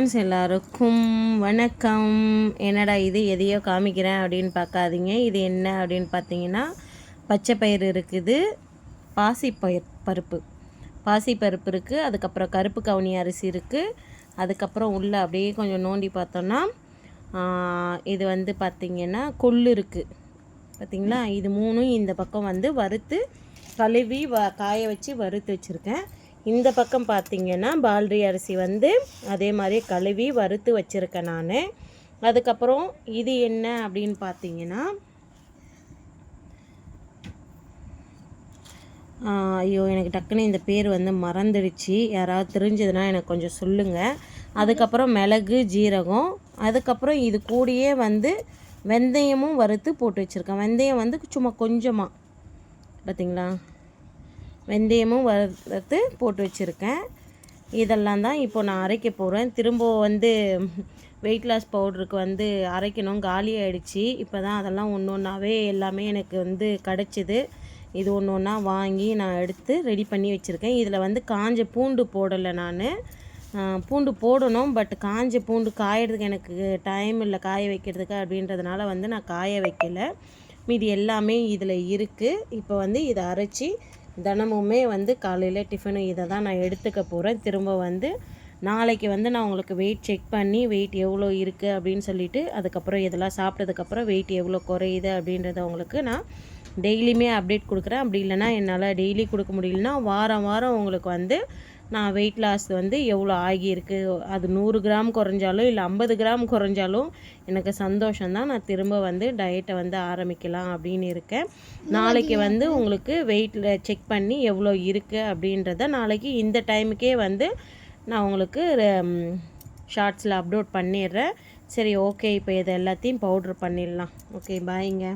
Friends எல்லாருக்கும் வணக்கம். என்னடா இது எதையோ காமிக்கிறேன் அப்படின்னு பார்க்காதீங்க. இது என்ன அப்படின்னு பார்த்தீங்கன்னா, பச்சை பயிறு இருக்குது, பாசிப்பருப்பு இருக்குது, அதுக்கப்புறம் கருப்பு கவுனி அரிசி இருக்குது, அதுக்கப்புறம் உள்ளே அப்படியே கொஞ்சம் நோண்டி பார்த்தோன்னா இது வந்து பார்த்திங்கன்னா கொள்ளு இருக்குது. பார்த்திங்களா, இது மூணும் இந்த பக்கம் வந்து வறுத்து கழுவி காய வச்சு வறுத்து வச்சுருக்கேன். இந்த பக்கம் பார்த்திங்கன்னா பால்ரி அரிசி வந்து அதே மாதிரி கழுவி வறுத்து வச்சுருக்கேன் நான். அதுக்கப்புறம் இது என்ன அப்படின்னு பார்த்தீங்கன்னா, ஐயோ எனக்கு டக்குன்னு இந்த பேர் வந்து மறந்துடுச்சு. யாராவது தெரிஞ்சதுன்னா எனக்கு கொஞ்சம் சொல்லுங்கள். அதுக்கப்புறம் மிளகு, ஜீரகம், அதுக்கப்புறம் இது கூடயே வந்து வெந்தயமும் வறுத்து போட்டு வச்சுருக்கேன். வெந்தயம் வந்து சும்மா கொஞ்சமாக பார்த்திங்களா, வெந்தயமும் வறுத்து போட்டு வச்சுருக்கேன். இதெல்லாம் தான் இப்போ நான் அரைக்க போகிறேன். திரும்ப வந்து வெயிட் லாஸ் பவுடருக்கு வந்து அரைக்கணும், காலி ஆகிடுச்சு. இப்போ தான் அதெல்லாம் ஒன்று ஒன்றாவே எல்லாமே எனக்கு வந்து கிடச்சிது. இது ஒன்று ஒன்றா வாங்கி நான் எடுத்து ரெடி பண்ணி வச்சுருக்கேன். இதில் வந்து காஞ்ச பூண்டு போடலை நான். பூண்டு போடணும், பட் காஞ்ச பூண்டு காயறதுக்கு எனக்கு டைம் இல்லை காய வைக்கிறதுக்கு அப்படின்றதுனால வந்து நான் காய வைக்கலை. மீதி எல்லாமே இதில் இருக்குது. இப்போ வந்து இதை அரைச்சி தினமுமே வந்து காலையில் டிஃபனு இதை தான் நான் எடுத்துக்க போகிறேன். திரும்ப வந்து நாளைக்கு வந்து நான் உங்களுக்கு வெயிட் செக் பண்ணி வெயிட் எவ்வளோ இருக்குது அப்படின்னு சொல்லிவிட்டு, அதுக்கப்புறம் இதெல்லாம் சாப்பிட்டதுக்கப்புறம் வெயிட் எவ்வளோ குறையுது அப்படின்றத உங்களுக்கு நான் டெய்லியுமே அப்டேட் கொடுக்குறேன். அப்படி இல்லைனா என்னால் டெய்லி கொடுக்க முடியலனா வாரம் வாரம் உங்களுக்கு வந்து நான் வெயிட் லாஸ் வந்து எவ்வளோ ஆகியிருக்கு, அது 100 கிராம் குறைஞ்சாலும் இல்லை 50 கிராம் குறைஞ்சாலும் எனக்கு சந்தோஷம்தான். நான் திரும்ப வந்து டயட்டை வந்து ஆரம்பிக்கலாம் அப்படின்னு இருக்கேன். நாளைக்கு வந்து உங்களுக்கு வெயிட்டில் செக் பண்ணி எவ்வளோ இருக்குது அப்படின்றத நாளைக்கு இந்த டைமுக்கே வந்து நான் உங்களுக்கு ஷார்ட்ஸில் அப்லோட் பண்ணிடுறேன். சரி, ஓகே, இப்போ இதை எல்லாத்தையும் பவுட்ரு பண்ணிடலாம். ஓகே, பாய்ங்க.